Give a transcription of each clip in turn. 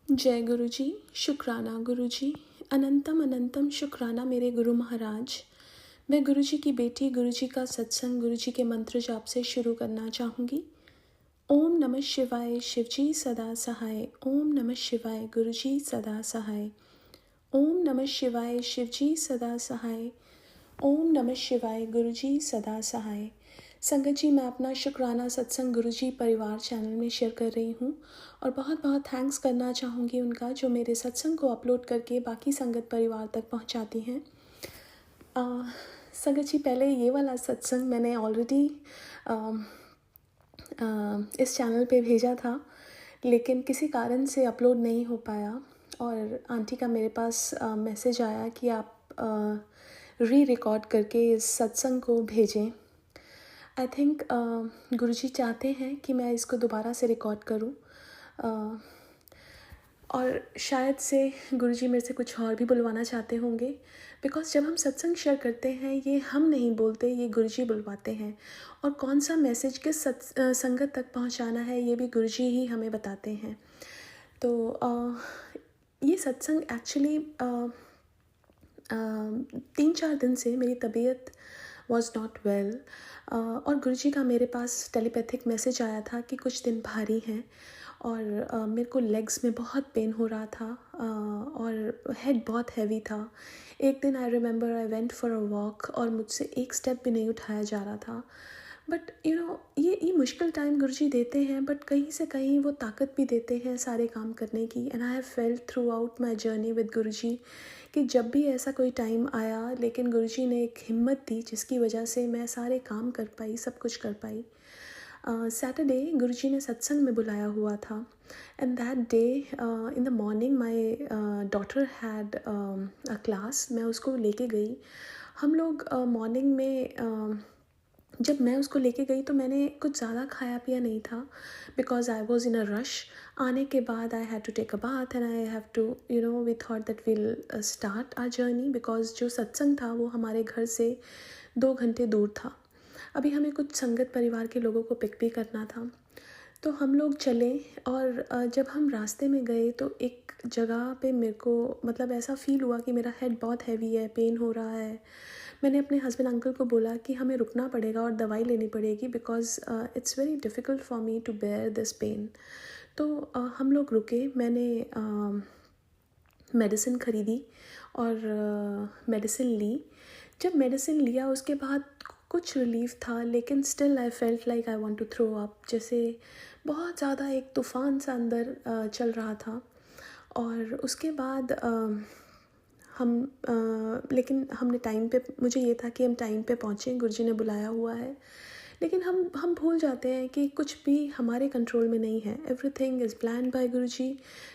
जय गुरु जी। शुक्राना गुरु जी। अनंतम अनंतम शुक्राना मेरे गुरु महाराज। मैं गुरु जी की बेटी गुरु जी का सत्संग गुरु जी के मंत्र जाप से शुरू करना चाहूँगी। ओम नमः शिवाय शिवजी सदा सहाय। ओम नमः शिवाय गुरु जी सदा सहाय। ओम नमः शिवाय शिवजी सदा सहाय। ओम नमः शिवाय गुरु जी सदा सहाय। संगत जी, मैं अपना शुक्राना सत्संग गुरु जी परिवार चैनल में शेयर कर रही हूँ और बहुत बहुत थैंक्स करना चाहूँगी उनका, जो मेरे सत्संग को अपलोड करके बाकी संगत परिवार तक पहुँचाती हैं। संगत जी, पहले ये वाला सत्संग मैंने ऑलरेडी इस चैनल पे भेजा था, लेकिन किसी कारण से अपलोड नहीं हो पाया और आंटी का मेरे पास मैसेज आया कि आप री रिकॉर्ड करके इस सत्संग को भेजें। आई थिंक गुरुजी चाहते हैं कि मैं इसको दोबारा से रिकॉर्ड करूं, और शायद से गुरुजी मेरे से कुछ और भी बुलवाना चाहते होंगे, बिकॉज़ जब हम सत्संग शेयर करते हैं ये हम नहीं बोलते, ये गुरुजी बुलवाते हैं। और कौन सा मैसेज किस संगत तक पहुंचाना है ये भी गुरुजी ही हमें बताते हैं। तो ये सत्संग एक्चुअली 3-4 दिन से मेरी तबीयत वॉज नॉट वेल, और गुरुजी का मेरे पास टेलीपैथिक मैसेज आया था कि कुछ दिन भारी हैं और मेरे को लेग्स में बहुत पेन हो रहा था और हेड बहुत हैवी था। एक दिन I remember I went for a walk और मुझसे एक स्टेप भी नहीं उठाया जा रहा था। बट ये मुश्किल टाइम गुरुजी देते हैं, बट कहीं से कहीं वो ताकत भी देते हैं सारे काम करने की। And I have felt throughout my journey with Guruji कि जब भी ऐसा कोई टाइम आया, लेकिन गुरुजी ने एक हिम्मत दी जिसकी वजह से मैं सारे काम कर पाई, सब कुछ कर पाई। सैटरडे गुरुजी ने सत्संग में बुलाया हुआ था, and that day in the morning my daughter had a class. मैं उसको लेके गई। हम लोग मॉर्निंग में जब मैं उसको लेके गई तो मैंने कुछ ज़्यादा खाया पिया नहीं था, because I was in a rush. आने के बाद I had to take a bath and I have to we thought that will start our journey, because जो सत्संग था वो हमारे घर से 2 घंटे दूर था। अभी हमें कुछ संगत परिवार के लोगों को पिक भी करना था, तो हम लोग चले। और जब हम रास्ते में गए तो एक जगह पे मेरे को मतलब ऐसा फ़ील हुआ कि मेरा हेड बहुत हैवी है, पेन हो रहा है। मैंने अपने हस्बैंड अंकल को बोला कि हमें रुकना पड़ेगा और दवाई लेनी पड़ेगी, because it's very difficult for me to bear this pain. तो हम लोग रुके। मैंने मेडिसिन ख़रीदी और मेडिसिन ली। जब मेडिसिन लिया उसके बाद कुछ रिलीफ था, लेकिन still I felt like I want to throw up, जैसे बहुत ज़्यादा एक तूफ़ान सा अंदर चल रहा था। और उसके बाद लेकिन हमने टाइम पे, मुझे ये था कि हम टाइम पे पहुँचें, गुरुजी ने बुलाया हुआ है। लेकिन हम भूल जाते हैं कि कुछ भी हमारे कंट्रोल में नहीं है। Everything is planned by Guruji,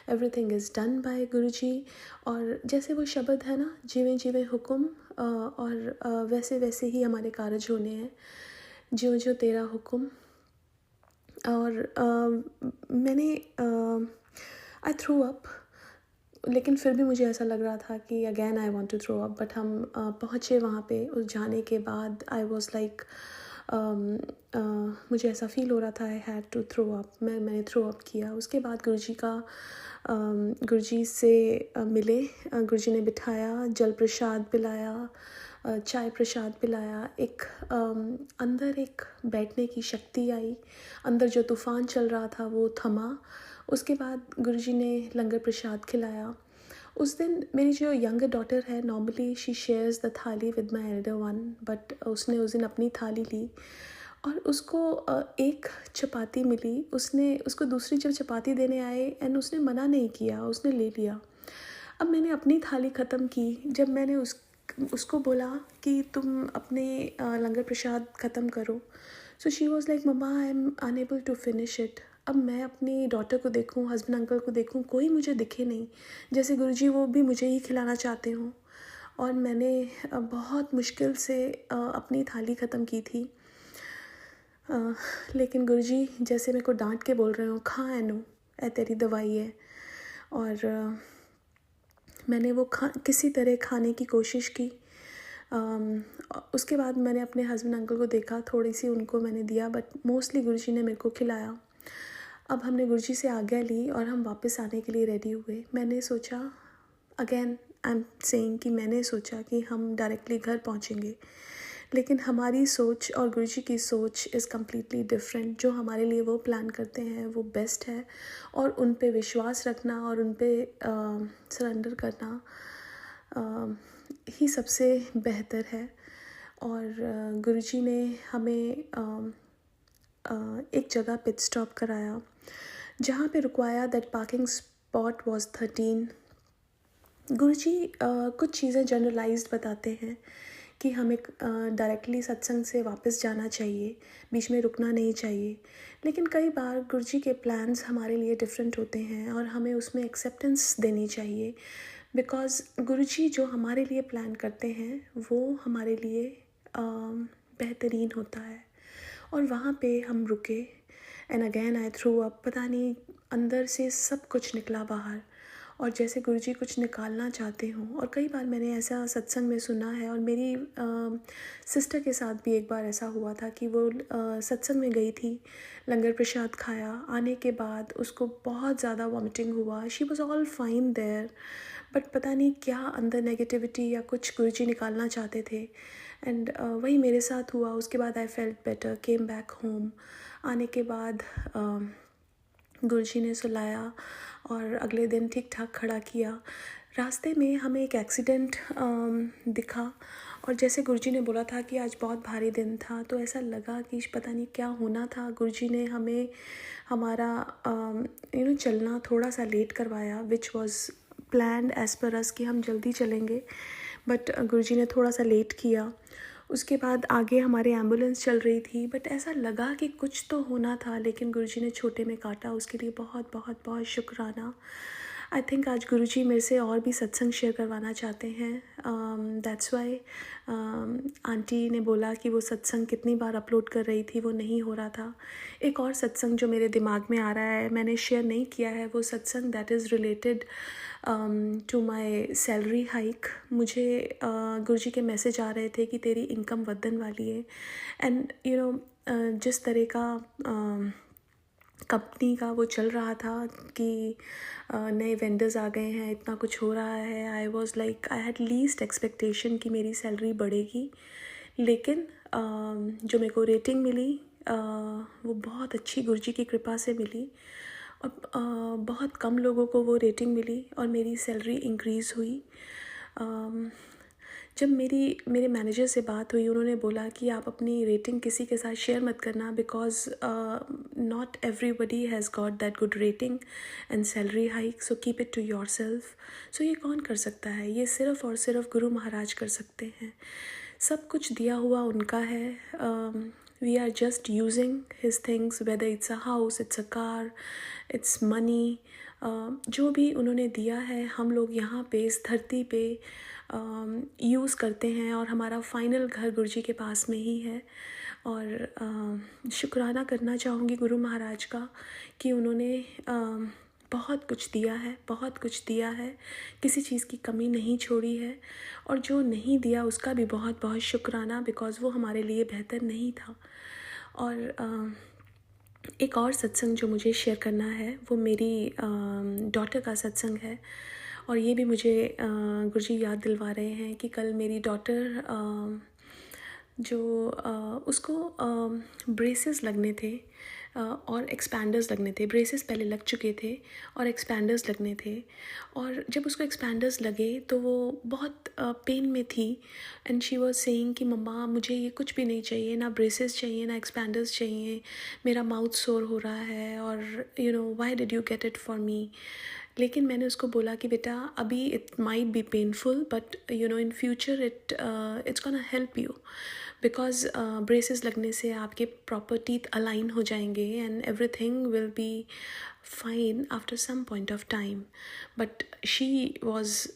everything is done by Guruji. और जैसे वो शब्द है ना, जीवें जीवें हुक्म, और वैसे वैसे ही हमारे कार्य होने हैं, ज्यों ज्यों तेरा हुक्म। और मैंने आई थ्रू अप, लेकिन फिर भी मुझे ऐसा लग रहा था कि again I want to throw up. But हम पहुँचे वहाँ पे। उस जाने के बाद आई वाज लाइक मुझे ऐसा फ़ील हो रहा था I had to throw up. मैंने थ्रो अप किया। उसके बाद गुरुजी से मिले। गुरुजी ने बिठाया, जल प्रसाद पिलाया, चाय प्रसाद पिलाया। एक अंदर एक बैठने की शक्ति आई। अंदर जो तूफ़ान चल रहा था वो थमा। उसके बाद गुरुजी ने लंगर प्रसाद खिलाया। उस दिन मेरी जो यंगर डॉटर है, नॉर्मली शी शेयर्स द थाली with my elder one, but उसने उस दिन अपनी थाली ली और उसको एक चपाती मिली। उसको दूसरी जब चपाती देने आए एंड उसने मना नहीं किया, उसने ले लिया। अब मैंने अपनी थाली ख़त्म की। जब मैंने उसको बोला कि तुम अपने लंगर प्रसाद ख़त्म करो, so she was like mamma I am unable to finish it. अब मैं अपनी डॉटर को देखूं, हस्बैंड अंकल को देखूं, कोई मुझे दिखे नहीं, जैसे गुरुजी वो भी मुझे ही खिलाना चाहते हों। और मैंने बहुत मुश्किल से अपनी थाली ख़त्म की थी। लेकिन गुरुजी जैसे मेरे को डांट के बोल रहे हो, खा एनू, ए तेरी दवाई है। और मैंने वो किसी तरह खाने की कोशिश की। उसके बाद मैंने अपने हस्बैंड अंकल को देखा, थोड़ी सी उनको मैंने दिया, बट मोस्टली गुरुजी ने मेरे को खिलाया। अब हमने गुरुजी से आज्ञा ली और हम वापस आने के लिए रेडी हुए। मैंने सोचा, अगेन आई एम सेइंग कि मैंने सोचा कि हम डायरेक्टली घर पहुंचेंगे, लेकिन हमारी सोच और गुरुजी की सोच इज़ कम्प्लीटली डिफरेंट। जो हमारे लिए वो प्लान करते हैं वो बेस्ट है, और उन पे विश्वास रखना और उन पे सरेंडर करना ही सबसे बेहतर है। और गुरुजी ने हमें एक जगह पिट स्टॉप कराया जहाँ पे रुकवाया। That parking spot was 13। Guruji कुछ चीज़ें जनरलाइज्ड बताते हैं कि हमें डायरेक्टली सत्संग से वापस जाना चाहिए, बीच में रुकना नहीं चाहिए। लेकिन कई बार गुरुजी के प्लान्स हमारे लिए डिफरेंट होते हैं और हमें उसमें एक्सेप्टेंस देनी चाहिए, बिकॉज़ गुरुजी जो हमारे लिए प्लान करते हैं वो हमारे लिए बेहतरीन होता है। और वहाँ पे हम रुके and again I through up. पता नहीं अंदर से सब कुछ निकला बाहर, और जैसे गुरुजी कुछ निकालना चाहते हों। और कई बार मैंने ऐसा सत्संग में सुना है, और मेरी सिस्टर के साथ भी एक बार ऐसा हुआ था कि वो सत्संग में गई थी, लंगर प्रसाद खाया, आने के बाद उसको बहुत ज़्यादा वॉमिटिंग हुआ। She was all fine there, but पता नहीं क्या अंदर नेगेटिविटी या कुछ गुरुजी निकालना चाहते थे। एंड वही मेरे साथ हुआ। उसके बाद I felt better, came back home. आने के बाद गुरुजी ने सुलाया और अगले दिन ठीक ठाक खड़ा किया। रास्ते में हमें एक एक्सीडेंट दिखा, और जैसे गुरुजी ने बोला था कि आज बहुत भारी दिन था, तो ऐसा लगा कि पता नहीं क्या होना था। गुरुजी ने हमें हमारा चलना थोड़ा सा लेट करवाया, which was planned as per अस कि हम जल्दी चलेंगे, बट गुरुजी ने थोड़ा सा लेट किया। उसके बाद आगे हमारे एम्बुलेंस चल रही थी, बट ऐसा लगा कि कुछ तो होना था, लेकिन गुरुजी ने छोटे में काटा। उसके लिए बहुत बहुत बहुत शुक्राना। आई थिंक आज गुरुजी मेरे से और भी सत्संग शेयर करवाना चाहते हैं। दैट्स वाई आंटी ने बोला कि वो सत्संग कितनी बार अपलोड कर रही थी, वो नहीं हो रहा था। एक और सत्संग जो मेरे दिमाग में आ रहा है, मैंने शेयर नहीं किया है, वो सत्संग that is related to my salary hike. मुझे गुरुजी के मैसेज आ रहे थे कि तेरी इनकम वधन वाली है। एंड जिस तरह का कंपनी का वो चल रहा था कि नए वेंडर्स आ गए हैं, इतना कुछ हो रहा है, I was like I had least expectation कि मेरी सैलरी बढ़ेगी। लेकिन जो मेरे को रेटिंग मिली वो बहुत अच्छी गुरुजी की कृपा से मिली, और बहुत कम लोगों को वो रेटिंग मिली और मेरी सैलरी इंक्रीज़ हुई। जब मेरे मैनेजर से बात हुई, उन्होंने बोला कि आप अपनी रेटिंग किसी के साथ शेयर मत करना, because not everybody has got that good rating and salary hike, so keep it to yourself. So ये कौन कर सकता है? ये सिर्फ़ और सिर्फ गुरु महाराज कर सकते हैं। सब कुछ दिया हुआ उनका है। We are just using his things, whether it's a house, it's a car, it's money. जो भी उन्होंने दिया है हम लोग यहाँ पे इस धरती पे यूज़ करते हैं, और हमारा फाइनल घर गुरुजी के पास में ही है। और शुक्राना करना चाहूँगी गुरु महाराज का कि उन्होंने बहुत कुछ दिया है, बहुत कुछ दिया है, किसी चीज़ की कमी नहीं छोड़ी है। और जो नहीं दिया उसका भी बहुत बहुत शुक्राना, बिकॉज़ वो हमारे लिए बेहतर नहीं था। और एक और सत्संग जो मुझे शेयर करना है वो मेरी डॉटर का सत्संग है। और ये भी मुझे गुरुजी याद दिलवा रहे हैं कि कल मेरी डॉटर जो उसको ब्रेसेस लगने थे और एक्सपैंडर्स लगने थे। ब्रेसेस पहले लग चुके थे और एक्सपैंडर्स लगने थे, और जब उसको एक्सपैंडर्स लगे तो वो बहुत पेन में थी। एंड शी वाज सेइंग कि मम्मा मुझे ये कुछ भी नहीं चाहिए, ना ब्रेसेस चाहिए ना एक्सपैंडर्स चाहिए, मेरा माउथ सोर हो रहा है, और why did you get it for me. लेकिन मैंने उसको बोला कि बेटा अभी it might be painful, but in future it's gonna help you, because braces लगने से आपके प्रॉपर टीथ अलाइन हो जाएंगे and everything will be fine after some point of time. But she was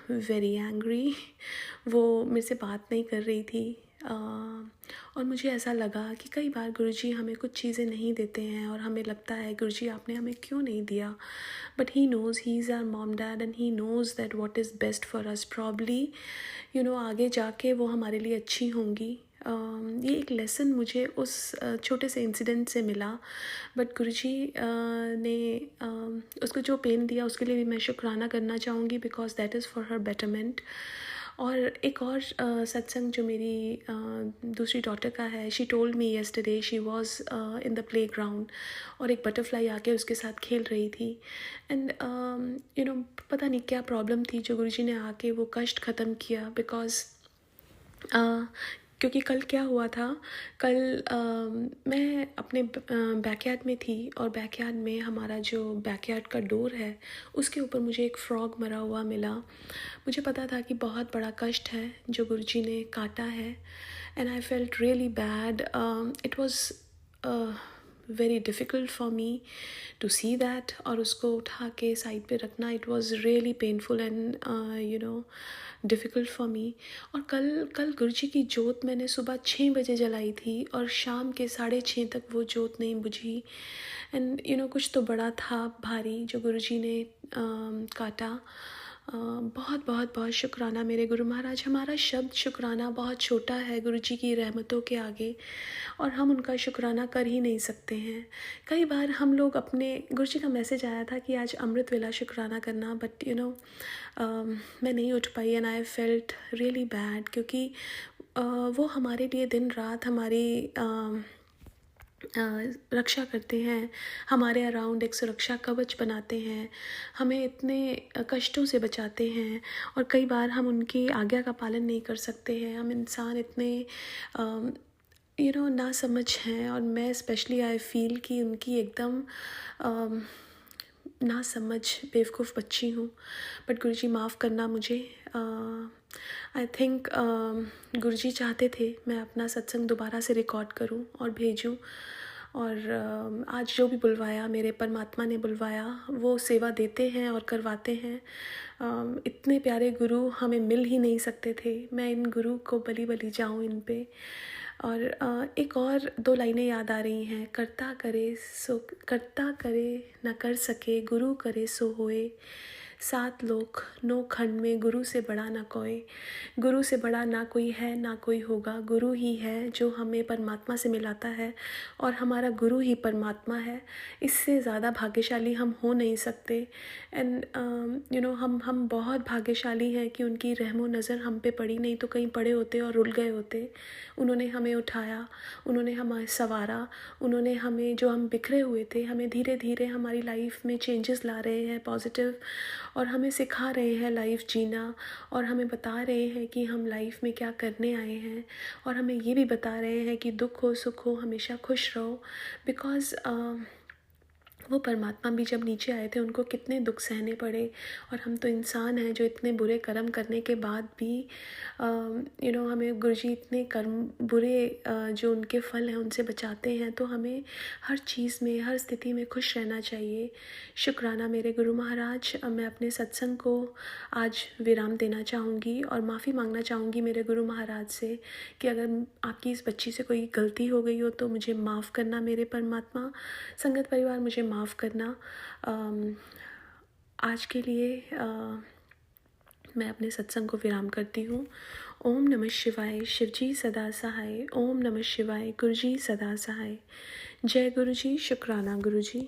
very angry. वो मेरे से बात नहीं कर रही थी। और मुझे ऐसा लगा कि कई बार गुरुजी हमें कुछ चीज़ें नहीं देते हैं और हमें लगता है गुरुजी आपने हमें क्यों नहीं दिया, but he knows, he is our mom dad and he knows that what is best for us. Probably आगे जाके वो हमारे लिए अच्छी होंगी। ये एक लेसन मुझे उस छोटे से इंसिडेंट से मिला। बट गुरुजी ने उसको जो पेन दिया उसके लिए भी मैं शुक्राना करना चाहूँगी, because that is for her betterment. और एक और सत्संग जो मेरी दूसरी डॉटर का है, she told me yesterday she was in the play ground और एक बटरफ्लाई आके उसके साथ खेल रही थी। एंड पता नहीं क्या प्रॉब्लम थी जो गुरुजी ने आके वो कष्ट ख़त्म किया। बिकॉज क्योंकि कल क्या हुआ था, कल मैं अपने बैकयार्ड में थी और बैकयार्ड में हमारा जो बैकयार्ड का डोर है उसके ऊपर मुझे एक फ्रॉग मरा हुआ मिला। मुझे पता था कि बहुत बड़ा कष्ट है जो गुरुजी ने काटा है, and I felt really bad. It was very difficult for me to see that, और उसको उठा के साइड पे रखना, it was really painful and difficult for me. और कल गुरुजी की जोत मैंने सुबह 6 बजे जलाई थी और शाम के 6:30 तक वो जोत नहीं बुझी। एंड कुछ तो बड़ा था भारी जो गुरुजी ने काटा। बहुत बहुत बहुत शुक्राना मेरे गुरु महाराज। हमारा शब्द शुक्राना बहुत छोटा है गुरुजी की रहमतों के आगे, और हम उनका शुक्राना कर ही नहीं सकते हैं। कई बार हम लोग अपने गुरुजी का मैसेज आया था कि आज अमृत वेला शुक्राना करना, बट मैं नहीं उठ पाई and I felt really bad, क्योंकि वो हमारे लिए दिन रात हमारी रक्षा करते हैं, हमारे अराउंड एक सुरक्षा कवच बनाते हैं, हमें इतने कष्टों से बचाते हैं, और कई बार हम उनकी आज्ञा का पालन नहीं कर सकते हैं। हम इंसान इतने ना समझ हैं, और मैं स्पेशली आई फील कि उनकी एकदम ना समझ बेवकूफ़ बच्ची हूँ। बट गुरुजी माफ़ करना मुझे। आई थिंक गुरुजी चाहते थे मैं अपना सत्संग दोबारा से रिकॉर्ड करूं और भेजूं, और आज जो भी बुलवाया, मेरे परमात्मा ने बुलवाया, वो सेवा देते हैं और करवाते हैं। इतने प्यारे गुरु हमें मिल ही नहीं सकते थे। मैं इन गुरु को बली बली जाऊं इन पे। और एक और 2 लाइनें याद आ रही हैं, करता करे न कर सके, गुरु करे सो होए, 7 लोक 9 खंड में गुरु से बड़ा ना कोई। गुरु से बड़ा ना कोई है ना कोई होगा। गुरु ही है जो हमें परमात्मा से मिलाता है, और हमारा गुरु ही परमात्मा है। इससे ज़्यादा भाग्यशाली हम हो नहीं सकते। एंड हम बहुत भाग्यशाली हैं कि उनकी रहमो नज़र हम पे पड़ी, नहीं तो कहीं पड़े होते और रुल गए होते। उन्होंने हमें उठाया, उन्होंने हमें संवारा, उन्होंने हमें, जो हम बिखरे हुए थे, हमें धीरे धीरे हमारी लाइफ में चेंजेस ला रहे हैं पॉजिटिव, और हमें सिखा रहे हैं लाइफ जीना, और हमें बता रहे हैं कि हम लाइफ में क्या करने आए हैं, और हमें ये भी बता रहे हैं कि दुख हो सुख हो हमेशा खुश रहो। बिकॉज़ वो परमात्मा भी जब नीचे आए थे उनको कितने दुख सहने पड़े, और हम तो इंसान हैं जो इतने बुरे कर्म करने के बाद भी हमें गुरुजी इतने कर्म बुरे जो उनके फल हैं उनसे बचाते हैं। तो हमें हर चीज़ में, हर स्थिति में खुश रहना चाहिए। शुक्राना मेरे गुरु महाराज। मैं अपने सत्संग को आज विराम देना चाहूँगी और माफ़ी मांगना चाहूँगी मेरे गुरु महाराज से कि अगर आपकी इस बच्ची से कोई गलती हो गई हो तो मुझे माफ़ करना मेरे परमात्मा। संगत परिवार मुझे माफ़ करना। आज के लिए मैं अपने सत्संग को विराम करती हूँ। ओम नमः शिवाय। शिवजी सदा सहाय। ओम नमः शिवाय। गुरुजी सदा सहाय। जय गुरुजी। शुक्राना गुरुजी।